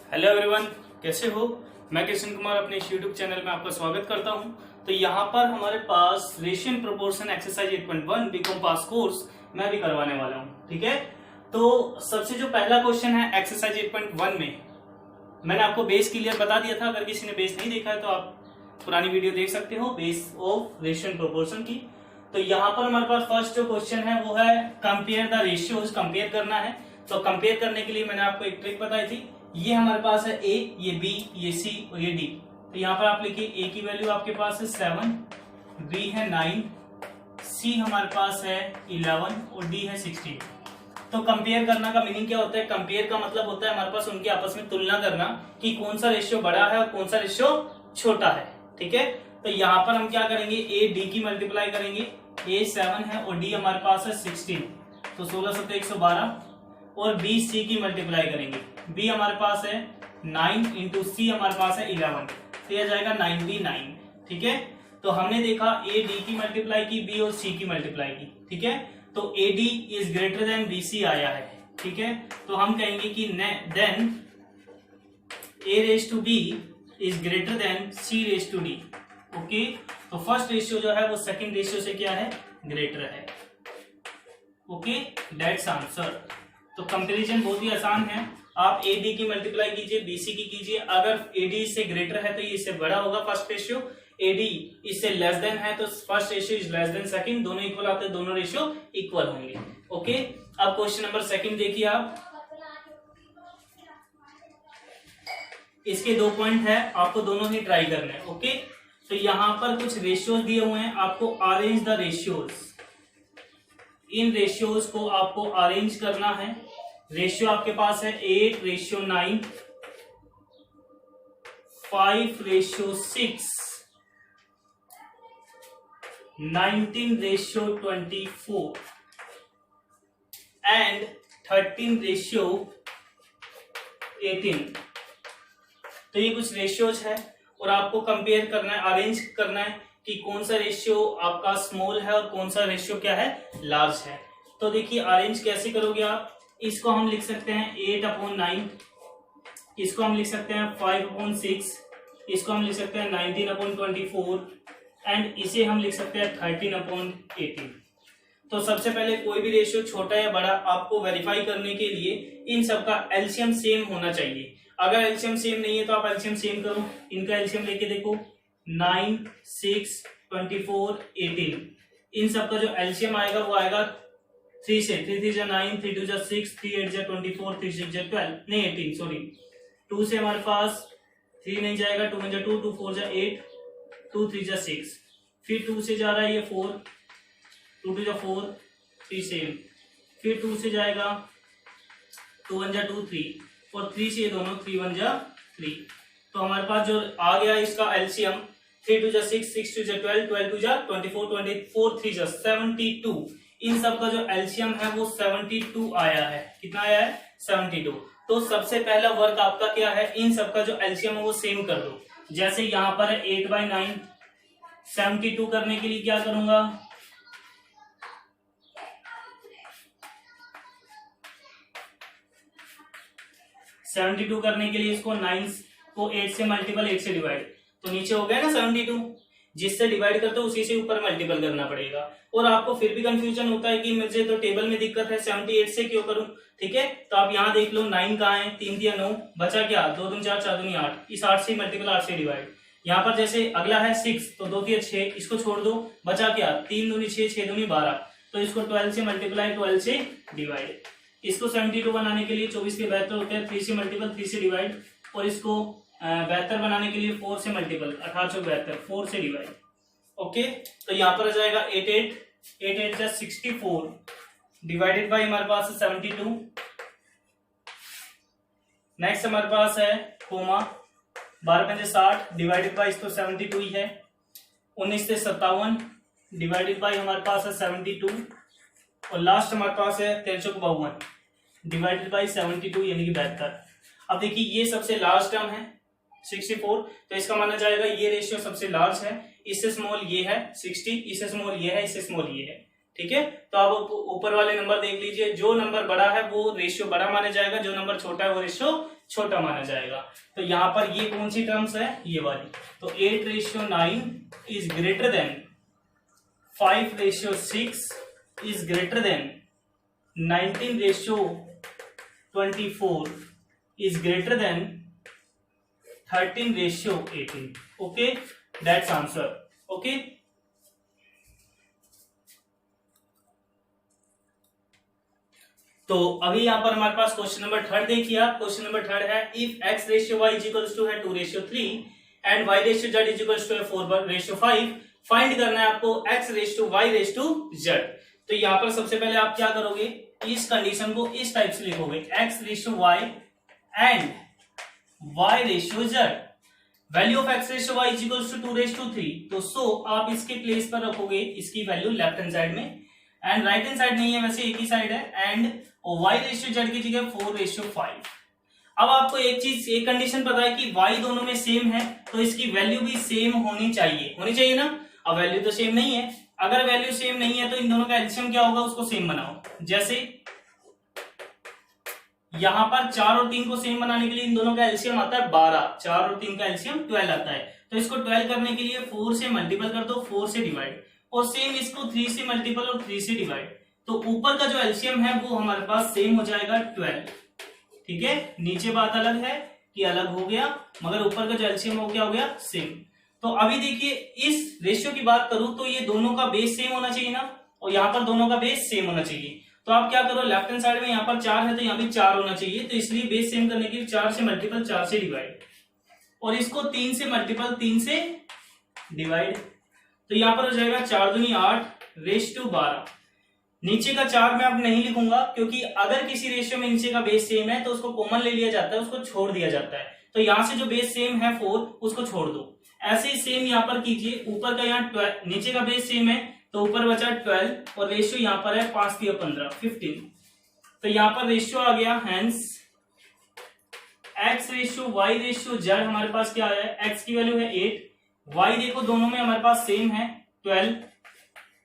Hello everyone, कैसे हो। मैं कृष्ण कुमार अपने इस यूट्यूब चैनल में आपका स्वागत करता हूं। तो यहाँ पर हमारे पास ratio and proportion exercise 8.1 BCom pass course मैं भी करवाने वाला हूं। ठीक है, तो सबसे जो पहला क्वेश्चन है एक्सरसाइज 8.1 में मैंने आपको बेस क्लियर बता दिया था। अगर किसी ने बेस नहीं देखा है तो आप पुरानी वीडियो देख सकते हो, base of ratio and proportion की। तो यहाँ पर हमारे पास फर्स्ट जो क्वेश्चन है वो है कंपेयर द रेशियोज, कंपेयर करना है। तो कंपेयर करने के लिए मैंने आपको एक ट्रिक बताई थी। ये हमारे पास है ए, ये बी, ये सी और ये डी। तो यहाँ पर आप लिखिए ए की वैल्यू आपके पास है 7, बी है 9, सी हमारे पास है 11 और डी है 16। तो कंपेयर करना का मीनिंग क्या होता है? कंपेयर का मतलब होता है हमारे पास उनके आपस में तुलना करना कि कौन सा रेशियो बड़ा है और कौन सा रेशियो छोटा है। ठीक है, तो यहाँ पर हम क्या करेंगे, ए डी की मल्टीप्लाई करेंगे। ए 7 है और डी हमारे पास है 16, तो 16 7 112। और बी सी की मल्टीप्लाई करेंगे। बी हमारे पास है 9 इंटू सी हमारे पास है 11, तो यह जाएगा 99। ठीक है, तो हमने देखा ए डी की मल्टीप्लाई की, बी और सी की मल्टीप्लाई की। ठीक है, तो A D is greater than B C आया है। ठीक है, तो हम कहेंगे कि then A raise to B is greater than C raise to D. Okay, तो फर्स्ट रेशियो जो है वो सेकंड रेशियो से क्या है, ग्रेटर है। Okay, that's answer. तो कंपैरिजन बहुत ही आसान है। आप ए डी की मल्टीप्लाई कीजिए, बी सी की कीजिए। अगर ए डी इससे ग्रेटर है तो ये इससे बड़ा होगा फर्स्ट रेशियो, ए डी इससे लेस देन है तो first ratio is less than second. दोनों इक्वल आते हैं, दोनों रेशियो इक्वल होंगे। ओके, अब क्वेश्चन नंबर सेकंड देखिए आप। इसके 2 पॉइंट है, आपको दोनों ही ट्राई करना है। ओके, तो यहां पर कुछ रेशियोज दिए हुए हैं, आपको arrange the ratios. In ratios को आपको अरेंज करना है। रेशियो आपके पास है 8:9, 5:6, 19:24 एंड 13:18। तो ये कुछ रेशियोज है और आपको कंपेयर करना है, अरेंज करना है कि कौन सा रेशियो आपका स्मॉल है और कौन सा रेशियो क्या है, लार्ज है। तो देखिए अरेंज कैसे करोगे आप। इसको हम लिख सकते हैं 8/9, इसको हम लिख सकते हैं 5/6, इसको हम लिख सकते हैं 19/24 एंड इसे हम लिख सकते हैं 13/18। तो सबसे पहले कोई भी रेशियो छोटा या बड़ा आपको वेरीफाई करने के लिए इन सबका एलसीएम सेम होना चाहिए। अगर एलसीएम सेम नहीं है तो आप एलसीएम सेम करो। इनका एलसीएम लेके देखो, 9, 6, 24, 18। इन सबका जो एलसीएम आएगा वो आएगा 3 से। 3 3 9, 3 2 6, 3 8 24, 3 6 12, नहीं 18 सॉरी। 2 से हमारे पास 3 नहीं जाएगा, 2 1 2, 2 4 8, 2 3 6। फिर 2 से जा रहा है ये 4, 2 2 4, 3 7। फिर 2 से जाएगा 2 1 2 3 और 3 से ये दोनों 3 1 3। तो हमारे पास जो आ गया इसका एलसीएम 3 2 6, 6 2 12, 12 2 24, 24 3 72। इन सब का जो एलसीएम है वो 72 आया है। कितना आया है? 72। तो सबसे पहला वर्क आपका क्या है, इन सब का जो एलसीएम है वो सेम कर दो। जैसे यहां पर है 8/9, 72 करने के लिए क्या करूंगा, करने के लिए इसको 9 को 8 से मल्टीपल, 8 से डिवाइड, तो नीचे हो गया ना 72। जिससे डिवाइड करते हो उसी से ऊपर मल्टीपल करना पड़ेगा। और आपको फिर भी कंफ्यूजन होता है कि मुझे तो टेबल में दिक्कत है, 78 से क्यों करूं। ठीक है, तो आप यहाँ देख लो 9 कहाँ है, 3 3 9, बचा क्या, 2 2 4, 4 2 8। इस 8 से मल्टीपल, 8 से डिवाइड। यहाँ पर जैसे अगला है 6, तो 2 3 6, इसको छोड़ दो, बचा क्या, 3 2 6, 6 2 12। तो इसको 12 से मल्टीप्लाई, 12 से डिवाइड। इसको 72 बनाने के लिए 24 के 72 होते हैं, 3 से मल्टीपल, 3 से डिवाइड। और इसको 72 बनाने के लिए 4 से मल्टीपल, 18 4 72, 4 से डिवाइड। ओके, तो यहाँ पर आ जाएगा 8 8 64 डिवाइडेड बाई हमारे पास है 72। नेक्स्ट हमारे पास है कोमा, 12 60 डिवाइडेड बाई, इसको 72 ही है। 19 से 57 डिवाइडेड बाई हमारे पास है 72। और लास्ट हमारे पास है 1352 डिवाइडेड बाई 72 यानी कि 72। अब देखिए ये सबसे लार्ज टर्म है 64, तो इसका माना जाएगा ये रेशियो सबसे लार्ज है। इससे स्मॉल ये है 60, इससे स्मॉल ये है, इससे स्मॉल ये है। ठीक है, तो आप ऊपर वाले नंबर देख लीजिए, जो नंबर बड़ा है वो रेशियो बड़ा माना जाएगा, जो नंबर छोटा है वो रेशियो छोटा माना जाएगा। तो यहाँ पर ये कौन सी टर्म्स है, ये वाली। तो 8:9 is greater then 5:6 is greater then 19:24 is greater than 13:18. Okay, that's answer. Okay. तो अभी यहाँ पर हमारे पास क्वेश्चन नंबर 3 देखिए आप। क्वेश्चन नंबर 3 है if x/y is equals to है 2:3 and y/z is equals to है 4:5, फाइंड करना है आपको x/y/z। तो यहाँ पर सबसे पहले आप क्या करोगे, इस कंडीशन को इस टाइप से लिखोगे x/y and y/z। Value of x/y is equals to 2:3, तो सो आप इसके प्लेस पर रखोगे इसकी वैल्यू लेफ्ट हैंड साइड में, एंड राइट हैंड साइड नहीं है, वैसे एक ही साइड है, एंड y/z की जगह 4:5। अब आपको एक कंडीशन पता है कि y दोनों में सेम है, तो इसकी वैल्यू भी सेम होनी चाहिए ना। अब वैल्यू तो सेम नहीं है, अगर वैल्यू सेम नहीं है तो इन दोनों का एलसीएम क्या होगा, उसको सेम बनाओ। जैसे यहां पर 4 और 3 को सेम बनाने के लिए इन दोनों का एलसीएम आता है 12, 4 और 3 का एलसीएम 12 आता है। तो इसको 12 करने के लिए 4 से मल्टीपल कर दो, 4 से डिवाइड, और सेम इसको 3 से मल्टीपल और 3 से डिवाइड। तो ऊपर का जो एलसीएम है वो हमारे पास सेम हो जाएगा 12। ठीक है, नीचे बात अलग है कि अलग हो गया, मगर ऊपर का जो एलसीएम हो गया सेम। तो अभी देखिए इस रेशियो की बात करूं तो ये दोनों का बेस सेम होना चाहिए ना, और यहाँ पर दोनों का बेस सेम होना चाहिए। तो आप क्या करो, लेफ्ट हैंड साइड में यहाँ पर 4 है तो यहाँ भी 4 होना चाहिए, तो इसलिए बेस सेम करने के लिए 4 से मल्टीपल 4 से डिवाइड, और इसको 3 से मल्टीपल 3 से डिवाइड। तो यहाँ पर हो जाएगा 4 दूनी 8/12। नीचे का 4 मैं अब नहीं लिखूंगा, क्योंकि अगर किसी रेशियो में नीचे का बेस सेम है तो उसको कॉमन ले लिया जाता है, उसको छोड़ दिया जाता है। तो यहाँ से जो बेस सेम है 4 उसको छोड़ दो। ऐसे ही सेम यहाँ पर कीजिए, ऊपर का यहाँ 12, नीचे का बेस सेम है तो ऊपर बचा 12, और रेशियो यहाँ पर है 5 3 15 15। तो यहाँ पर रेशियो आ गया, हेंस x/y/z हमारे पास क्या आया है, x की वैल्यू है 8, y देखो दोनों में हमारे पास सेम है 12,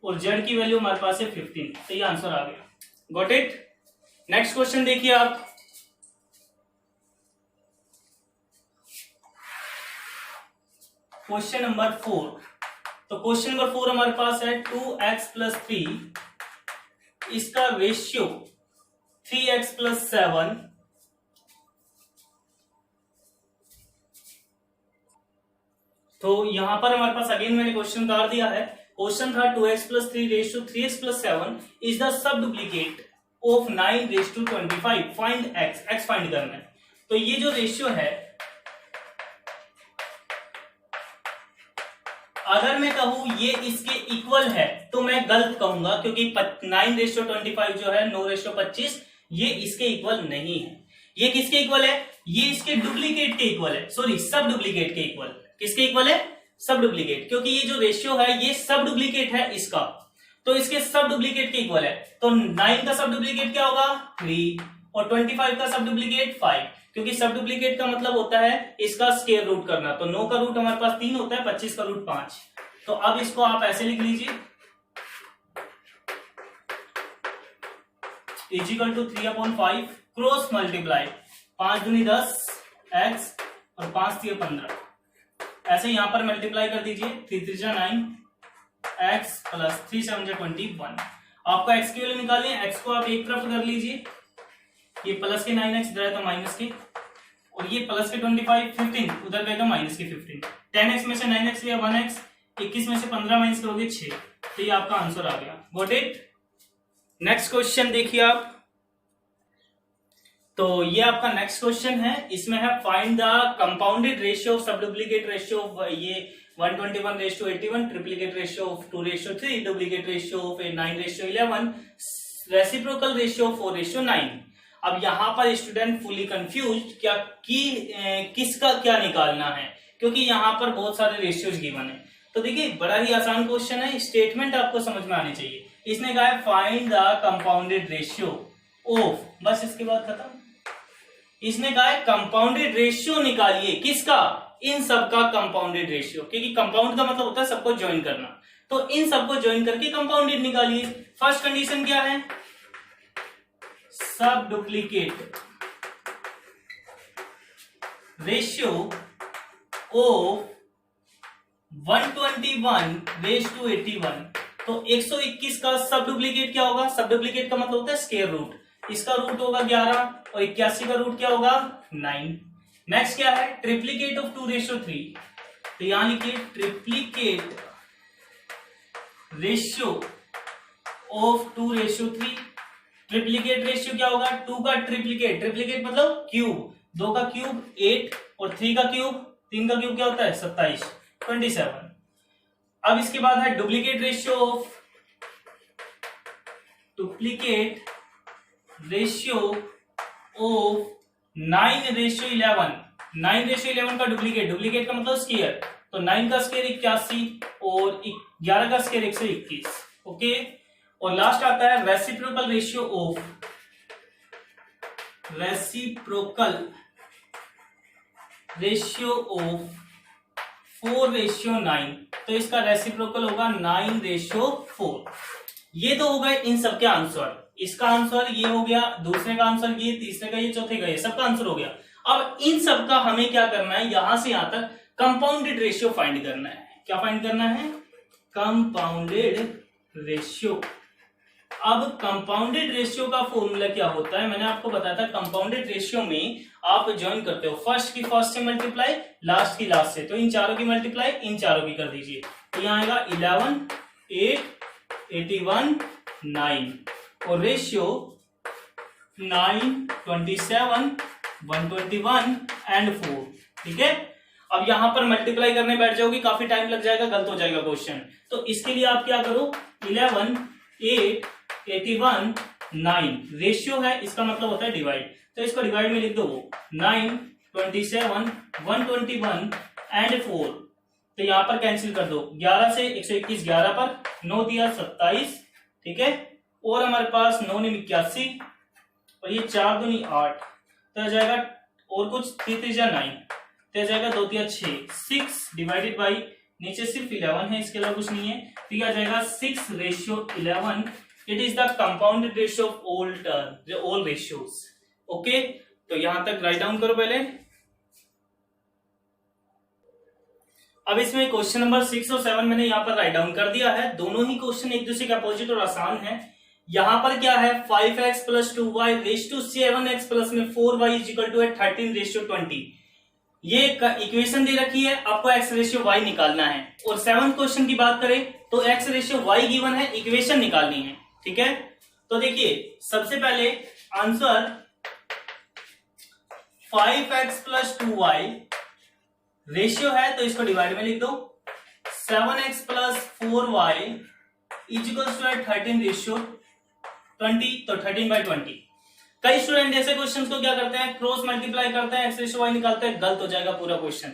और z की वैल्यू हमारे पास है 15। तो ये आंसर आ गया। Got it. नेक्स्ट क्वेश्चन देखिए आप। Question number 4। तो क्वेश्चन नंबर 4 हमारे पास है 2x + 3, इसका रेशियो 3x + 7, तो यहां पर हमारे पास अगेन मैंने क्वेश्चन उतार दिया है। क्वेश्चन था 2x + 3 ratio 3x + 7 is the sub duplicate of 9/25, find x find करना है। तो ये जो रेशियो है, अगर मैं कहूं ये इसके इक्वल है तो मैं गलत कहूंगा, क्योंकि 9/25 जो है 9/25, ये इसके इक्वल नहीं है। ये किसके इक्वल है, ये इसके डुप्लीकेट के इक्वल है, सॉरी सब डुप्लीकेट के इक्वल। किसके इक्वल है, सब डुप्लीकेट, क्योंकि ये जो रेशियो है ये सब डुप्लीकेट है इसका, तो इसके सब डुप्लीकेट के इक्वल है। तो 9 का सब डुप्लीकेट क्या होगा, 3, और 25 का सब डुप्लीकेट 5, क्योंकि सब डुप्लीकेट का मतलब होता है इसका स्क्वायर रूट करना। तो 9 का रूट हमारे पास 3 होता है, 25 का रूट 5। तो अब इसको आप ऐसे लिख लीजिए, इजिकल टू 3/5 क्रॉस मल्टीप्लाई 5 दूनी 10 x और 5 3 15, ऐसे यहां पर मल्टीप्लाई कर दीजिए। 3 3 9 x + 3 7 21। आपको x की वैल्यू निकालनी है, x को आप एक तरफ कर लीजिए, ये प्लस के 9x इधर है तो माइनस के, और ये प्लस के 25 15 उधर गए तो माइनस के 15। 10x में से 9x लिया 1x, 21 में से 15 माइनस करोगे 6। तो ये आपका आंसर आ गया। Got it. नेक्स्ट क्वेश्चन देखिए आप। तो ये आपका नेक्स्ट क्वेश्चन है, इसमें है find the compounded ratio of सब डुप्लीकेट रेशियो ऑफ ये 121/81, triplicate ratio of 2/3, duplicate ratio of 9/11, reciprocal ratio of 4/9। अब यहां पर स्टूडेंट फुली कंफ्यूज्ड क्या किसका क्या निकालना है, क्योंकि यहां पर बहुत सारे रेशियोज गिवन है। तो देखिए बड़ा ही आसान क्वेश्चन है, स्टेटमेंट आपको समझ में आनी चाहिए। इसने कहा है find the compounded ratio of, बस इसके बाद खत्म। इसने कहा है कंपाउंडेड रेशियो निकालिए, किसका, इन सब का कंपाउंडेड रेशियो, क्योंकि कंपाउंड का मतलब होता है सबको ज्वाइन करना। तो इन सबको ज्वाइन करके कंपाउंडेड निकालिए। फर्स्ट कंडीशन क्या है, सब डुप्लीकेट रेशियो ऑफ 121:81। तो 121 का सब डुप्लीकेट क्या होगा, सब डुप्लीकेट का मतलब होता है स्क्वायर रूट, इसका रूट होगा 11 और 81 का रूट क्या होगा 9। नेक्स्ट क्या है, ट्रिप्लीकेट ऑफ 2:3। तो यहां लिखिए triplicate ratio of 2:3। Triplicate ratio क्या होगा, 2 का ट्रिप्लीकेट, ट्रिप्लीकेट मतलब क्यूब, 2 का क्यूब 8 और 3 का क्यूब, 3 का क्यूब क्या होता है 27, 27। अब इसके बाद है डुप्लीकेट रेशियो ऑफ ऑफ 9:11। 9:11 का डुप्लीकेट, डुप्लीकेट का मतलब स्क्वायर, तो 9 का स्क्वायर 81 और 11 का स्क्वायर 121। ओके, और लास्ट आता है रेसिप्रोकल रेशियो ऑफ 4:9। तो इसका रेसिप्रोकल होगा 9:4। ये तो हो गए इन सबके आंसर, इसका आंसर ये हो गया, दूसरे का आंसर ये, तीसरे का ये, चौथे का ये, सबका आंसर हो गया। अब इन सबका हमें क्या करना है, यहां से यहां तक कंपाउंडेड रेशियो फाइंड करना है। क्या फाइंड करना है, कंपाउंडेड रेशियो। अब कंपाउंडेड रेशियो का फॉर्मूला क्या होता है, मैंने आपको बताया था कंपाउंडेड रेशियो में आप ज्वाइन करते हो फर्स्ट की फर्स्ट से मल्टीप्लाई, लास्ट की लास्ट से, तो इन चारों की मल्टीप्लाई इन चारों की कर दीजिए। तो यहां आएगा 11, 8, 81, 9 और रेशियो 9, 27, 121 एंड 4। ठीक है, अब यहां पर मल्टीप्लाई करने बैठ जाओगे, काफी टाइम लग जाएगा, गलत हो जाएगा क्वेश्चन। तो इसके लिए आप क्या करो, 11, 8, 81, 9 रेशियो है, इसका मतलब होता है डिवाइड, तो इसको डिवाइड में लिख दो 9, 27, 121 एंड 4। तो यहां पर कैंसिल कर दो, 11 से 121, 11 पर 9 दिया 27। ठीक है, और हमारे पास 9 ने 81 और ये 4 दूनी 8, तो आ जाएगा, और कुछ 3 3 9, तो आ जाएगा 2 3 6 डिवाइडेड बाई, नीचे सिर्फ 11 है, इसके अलावा कुछ नहीं है, तो ये आ जाएगा 6:11। It is the compounded ratio of all term, all ratios. Okay, तो यहां तक राइट डाउन करो पहले। अब इसमें क्वेश्चन नंबर 6 और 7 मैंने यहाँ पर राइट डाउन कर दिया है। दोनों ही क्वेश्चन एक दूसरे के अपोजिट और आसान है। यहाँ पर क्या है, 5x + 2y raise to 7x plus में 4y इज इक्वल टू 13:20। ये इक्वेशन दे रखी है, आपको x रेशियो y निकालना है। और 7th क्वेश्चन की बात करें तो x रेशियो y गिवन है, इक्वेशन निकालनी है। ठीक है, तो देखिए सबसे पहले आंसर 5x + 2y रेशियो है, तो इसको डिवाइड में लिख दो, 7x + 4y is equal to 13:20, तो 13/20। कई स्टूडेंट ऐसे क्वेश्चंस को क्या करते हैं, क्रॉस मल्टीप्लाई करते हैं, x रेशियो y निकालते हैं, गलत हो जाएगा पूरा क्वेश्चन।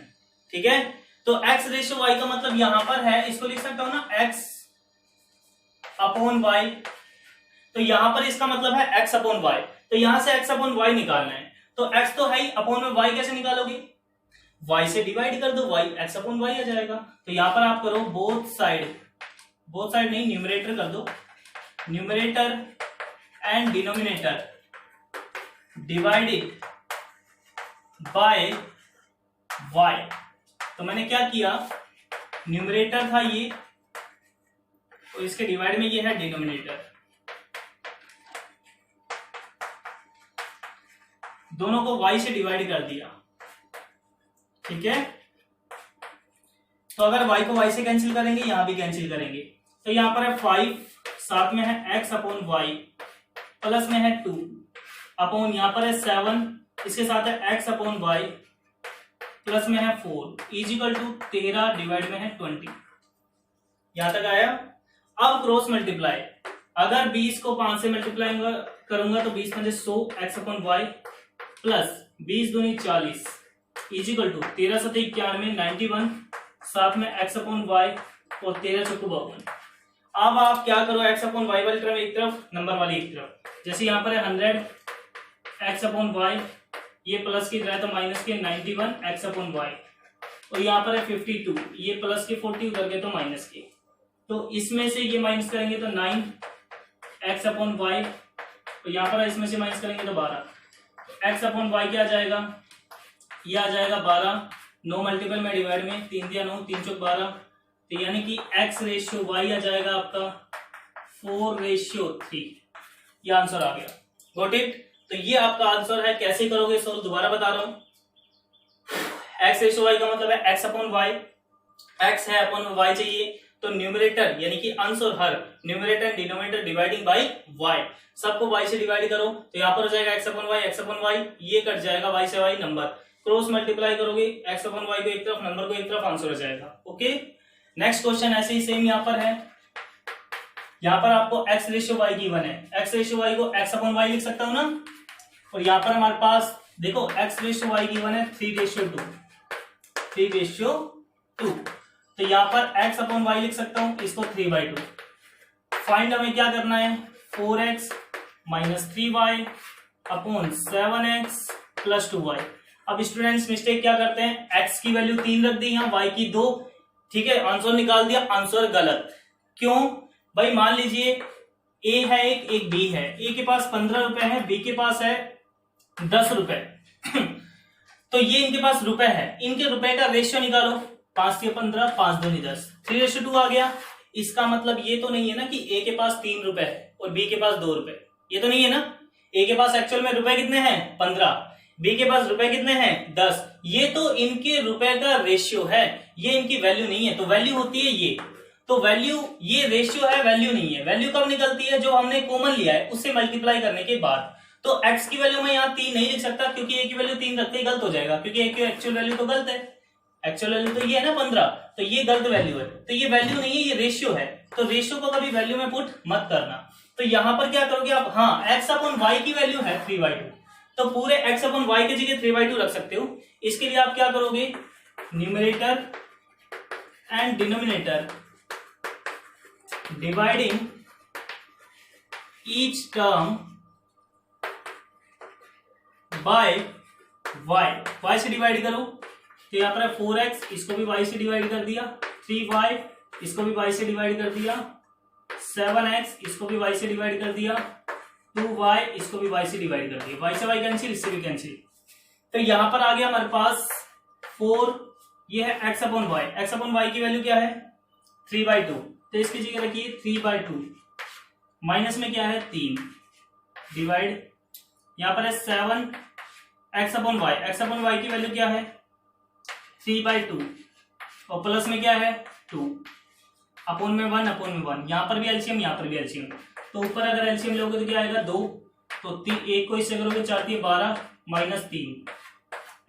ठीक है, तो x रेशियो y का मतलब यहां पर है, इसको लिख सकता हूं ना x/y, तो यहां पर इसका मतलब है x/y, तो यहां से x/y निकालना है, तो x तो है ही, अपॉन में y कैसे निकालोगे, y से डिवाइड कर दो, y x/y आ जाएगा। तो यहां पर आप करो बोथ साइड नहीं, न्यूमरेटर कर दो, numerator and denominator divided by y। तो मैंने क्या किया, न्यूमरेटर था ये, तो इसके डिवाइड में ये है डिनोमिनेटर, दोनों को y से डिवाइड कर दिया। ठीक है, तो अगर y को y से कैंसिल करेंगे, यहां भी कैंसिल करेंगे, तो यहां पर है 5, साथ में है x/y, प्लस में है 2 अपॉन, यहां पर है 7, इसके साथ है x/y, प्लस में है 4 इज इक्वल टू 13 डिवाइड में है 20। यहां तक आया। अब क्रॉस मल्टीप्लाई, अगर 20 को 5 से मल्टीप्लाई करूंगा तो 20 में 100 x/y प्लस 20 दूनी 40 इज इक्वल टू 13 7 91 91, साथ में x/y और 13 चौको 52। अब आप क्या करो, x/y वाली टर्म एक तरफ, नंबर वाली एक तरफ, जैसे यहां पर है 100 x/y, ये प्लस की जाए तो माइनस के 91 x/y, और यहां पर है 52, ये प्लस के 40 उधर गए तो माइनस के। तो इसमें से ये माइनस करेंगे तो 9x/y, तो यहाँ पर इसमें से माइनस करेंगे तो 12 x/y क्या आ जाएगा, ये आ जाएगा 12, 9 मल्टीपल में डिवाइड में 3 दिया 9, 3 चौक 12, तो यानी कि x/y आ जाएगा आपका 4/3। ये आंसर आ गया। Got it. तो ये आपका आंसर है। कैसे करोगे सॉल्व दोबारा बता रहा हूं। x/y का मतलब है x/y, x है अपॉन y चाहिए, तो न्यूमरेटर यानी कि अंश और हर, numerator and denominator dividing by y, सबको y से डिवाइड करो, तो यहाँ पर हो जाएगा x/y, ये कट जाएगा y से y नंबर, क्रॉस मल्टीप्लाई करोगे x/y को एक तरफ, नंबर को एक तरफ, आंसर हो जाएगा। ओके, नेक्स्ट क्वेश्चन ऐसे ही सेम यहाँ पर है। यहाँ पर आपको x/y गिवन है, x/y को x/y लिख सकता हूं ना, और यहाँ पर हमारे पास देखो x/y गिवन है 3/2, तो यहाँ पर x/y लिख सकता हूं, इसको 3/2। फाइंड हमें क्या करना है, 4x - 3y upon 7x + 2y। अब स्टूडेंट्स मिस्टेक क्या करते हैं, x की वैल्यू 3 रख दी, यहाँ y की 2, ठीक है, आंसर निकाल दिया, आंसर गलत। क्यों भाई, मान लीजिए a है एक b है, a के पास 15 रुपए है, b के पास है 10 रुपए तो ये इनके पास रुपए है, इनके रुपए का रेशियो निकालो, 5 से 15, 5 दूनी 10, 3/2 आ गया। इसका मतलब ये तो नहीं है ना कि a के पास 3 रुपए है और b के पास 2 रुपए, ये तो नहीं है ना। a के पास एक्चुअल में रुपए कितने हैं, 15, b के पास रुपए कितने हैं, 10। ये तो इनके रुपए का रेशियो है, ये इनकी वैल्यू नहीं है, तो वैल्यू होती है ये, तो वैल्यू, ये रेशियो है, वैल्यू नहीं है। वैल्यू कब निकलती है, जो हमने कॉमन लिया है उससे मल्टीप्लाई करने के बाद। तो x की वैल्यू मैं यहाँ 3 नहीं लिख सकता, क्योंकि a की वैल्यू 3 रखते ही गलत हो जाएगा, क्योंकि a की एक्चुअल वैल्यू तो गलत है, एक्चुअल वैल्यू तो ये है ना 15, तो ये गलत वैल्यू है, तो ये वैल्यू नहीं है, ये रेशियो है, तो रेशियो को कभी वैल्यू में पुट मत करना। तो यहाँ पर क्या करोगे आप, हाँ x/y की वैल्यू है 3/2, तो पूरे x/y की जगह 3/2 रख सकते हो। इसके लिए आप क्या करोगे, numerator and denominator dividing each term by y से डिवाइड करो, तो यहाँ पर है 4x, इसको भी y से डिवाइड कर दिया, 3y इसको भी y से डिवाइड कर दिया, 7x इसको भी y से डिवाइड कर दिया, 2y इसको भी y से डिवाइड कर दिया, y से y कैंसिल, इससे भी कैंसिल। तो यहां पर आ गया हमारे पास 4, ये है x/y, x/y की वैल्यू क्या है 3/2, तो इसकी जगह रखिए 3/2, माइनस में क्या है 3 डिवाइड, यहां पर है 7x/y, x/y की वैल्यू क्या है 3/2, और प्लस में क्या है 2, अपॉन में 1, अपॉन में 1, यहां पर भी एलसीएम, यहां पर भी एलसीएम, तो ऊपर अगर एलसीएम लोगे तो क्या आएगा 2, तो 1 को इससे करोगे 4 × 12 - 3,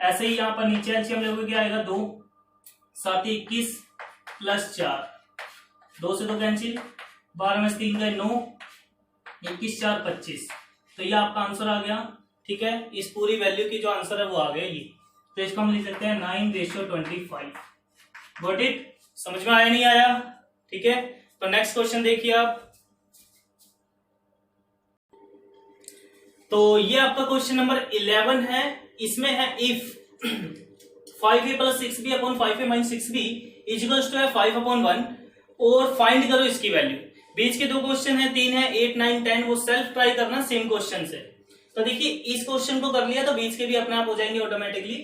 ऐसे ही यहां पर नीचे एलसीएम लोगे क्या आएगा 2, 7 × 21 + 4, 2 से 2 कैंसिल, 12 में 3 गए 9, 21 4 25, तो ये आपका आंसर आ गया। ठीक है, इस पूरी वैल्यू की जो आंसर है वो आ गया ये, तो इसको हम लिख सकते हैं 9/25। गॉट इट, समझ में आया नहीं आया, ठीक है। तो नेक्स्ट क्वेश्चन देखिए आप, तो ये आपका क्वेश्चन नंबर 11 है, इसमें है if 5a + 6b upon 5a - 6b equals to है 5/1, और फाइंड करो इसकी वैल्यू। बीच के 2 क्वेश्चन है, 3 है, 8 9 10, वो सेल्फ ट्राई करना सेम क्वेश्चन से। तो देखिए इस क्वेश्चन को कर लिया तो बीच के भी अपने आप हो जाएंगे ऑटोमेटिकली।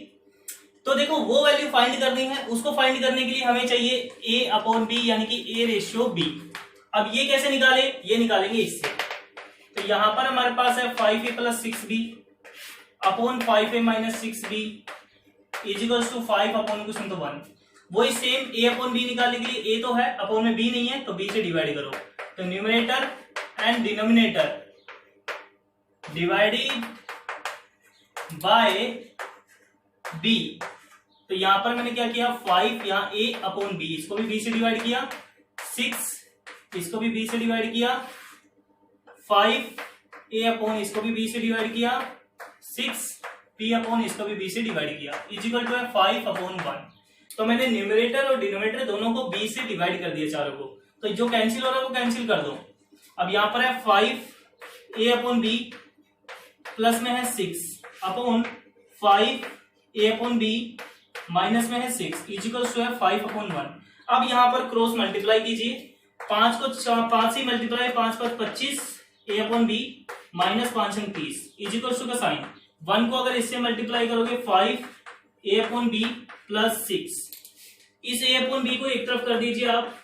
तो देखो वो वैल्यू फाइंड करनी है, उसको फाइंड करने के लिए हमें चाहिए a/b, यानी कि a/b। अब ये कैसे निकाले, ये निकालेंगे इससे। तो यहां पर हमारे पास है 5a + 6b upon 5a - 6b equals to 5/1। वही सेम a/b निकालने के लिए a तो है, अपॉन में b नहीं है, तो b से डिवाइड करो, तो numerator and denominator divided by b। तो यहां पर मैंने क्या किया, 5 यहाँ a/b, इसको भी b से डिवाइड किया, 6 इसको भी b से डिवाइड किया, 5a/ इसको भी b से डिवाइड किया, 6p/ इसको भी b से डिवाइड किया, इक्वल टू है 5/1। तो मैंने न्यूमरेटर और डिनोमिनेटर दोनों को b से डिवाइड कर दिया चारों को, तो जो कैंसिल हो रहा है वो कैंसिल कर दो। अब यहां पर है 5a/b प्लस में है 6/5a/b माइनस में है 6 इक्वल्स टू है 5/1। अब यहां पर क्रॉस मल्टीप्लाई कीजिए, 5 को 5 से multiply, 5 5 25 a upon B minus 5 अंक 30 इजिकल टू का साइन 1 को अगर इससे मल्टीप्लाई करोगे 5 a अपॉन बी प्लस 6। इस a अपॉन बी को एक तरफ कर दीजिए आप,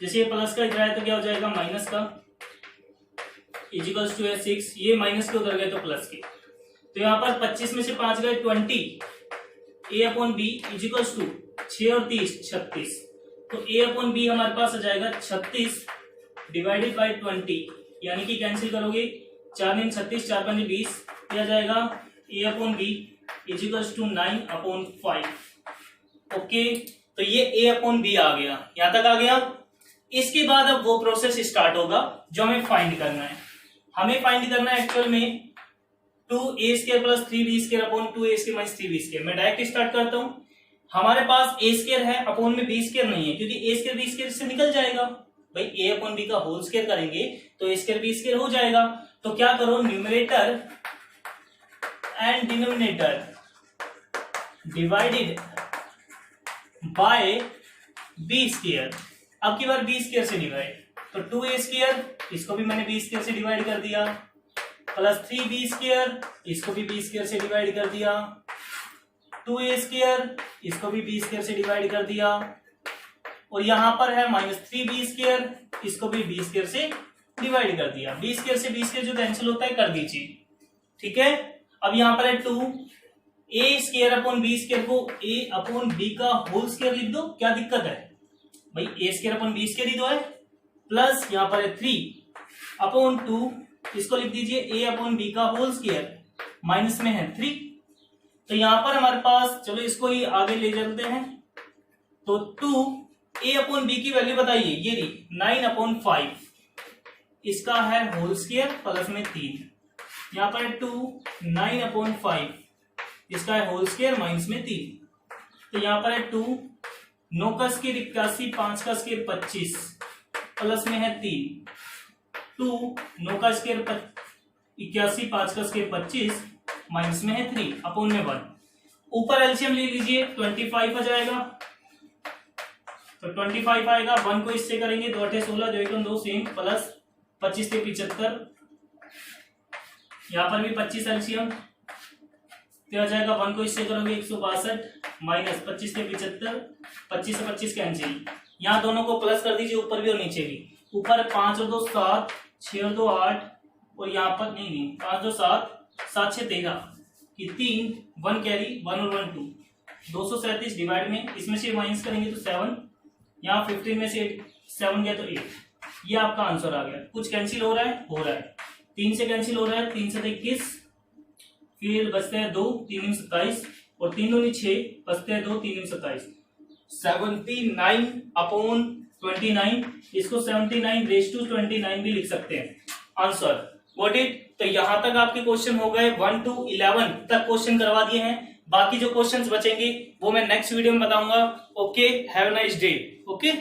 जैसे ये प्लस का इधर है तो क्या हो जाएगा माइनस का, इजिकल्स टू है 6, ये माइनस के उधर गए तो प्लस के, तो यहाँ पर 25 में से 5 गए 20 a अपॉन बी इजिकल्स टू 6 और 30 36, तो a अपॉन बी हमारे पास आ जाएगा 36 डिवाइडेड बाई 20, यानी कि कैंसिल करोगे 4 9 36 4 5 20, क्या जाएगा a upon B इजिकल्स to 9 upon 5। Okay, तो ये a अपॉन बी आ गया, यहां तक आ गया। इसके बाद अब वो प्रोसेस स्टार्ट होगा जो हमें फाइंड करना है। हमें फाइंड करना है एक्चुअल में 2a² plus 3b² upon 2a² minus 3b²। मैं डायरेक्ट स्टार्ट करता हूं। हमारे पास a² है, अपॉन में b² नहीं है, क्योंकि a² b² से निकल जाएगा भाई। a अपॉन b का होल स्क्वायर करेंगे तो a² b² हो जाएगा। तो क्या करो, numerator and denominator divided by b²। अब की बार b² से डिवाइड, तो 2a², इसको भी मैंने b² से डिवाइड कर दिया, प्लस 3b², इसको भी b² से डिवाइड कर दिया, 2a², इसको भी b² से डिवाइड कर दिया, और यहां पर है माइनस 3b², इसको भी b² से डिवाइड कर दिया। b² से b² जो कैंसिल होता है कर दीजिए, ठीक है। अब यहां पर है 2a² अपॉन b² को a अपॉन b का होल स्क्वायर लिख दो, क्या दिक्कत है भाई, a² अपॉन b² ही तो है, प्लस यहां पर है 3 अपॉन 2, इसको लिख दीजिए a अपॉन b का होल स्क्वायर, माइनस में है 3। तो यहां पर हमारे पास, चलो इसको ही आगे ले चलते हैं, तो 2 a अपॉन b की वैल्यू बताइए, ये रही 9 अपॉन 5, इसका है होल स्क्वायर प्लस में 3, यहां पर है 2 9 अपॉन 5, इसका है होल स्क्वायर माइनस में 3, तो यहां पर है 2 9 का स्क्वायर 81, 5 का स्क्वायर 25, प्लस में है 3, 2 9 का स्क्वायर 81, 5 का स्क्वायर 25, माइनस में है 3 अपॉन में 1। ऊपर एलसीएम ले लीजिए, 25 आ जाएगा, तो 25 आएगा, 1 को इससे करेंगे 2 8 16, 2 1 2 सेम, प्लस 25 से 75, यहां पर भी 25 एलसीएम, तो आ जाएगा 1 को इससे करोगे 162, माइनस 25 से 75, 25 से 25 कैंसिल, यहाँ दोनों को प्लस कर दीजिए, ऊपर भी और नीचे भी। ऊपर 5 और 2 7, 6 और 2 8, और यहाँ पर नहीं 5 2 7, 7 6 13, ये 3 1 कैरी 1 और 1 2, 237 डिवाइड में इसमें से माइनस करेंगे तो 7, यहाँ 15 में से 7 गया तो 8, ये आपका आंसर आ गया। कुछ कैंसिल हो रहा है 3 से कैंसिल हो रहा है, 3 से 21, फिर बचते हैं 2 3 27, और 3 दूनी 6, बचते हैं 2 3 27, 79 अपॉन 29, इसको 79 रेज टू 29 भी लिख सकते हैं आंसर। व्हाट इट, तो यहां तक आपके क्वेश्चन हो गए, 1 to 11 तक क्वेश्चन करवा दिए हैं। बाकी जो क्वेश्चंस बचेंगे वो मैं नेक्स्ट वीडियो में बताऊंगा। Okay, have a nice day. Okay.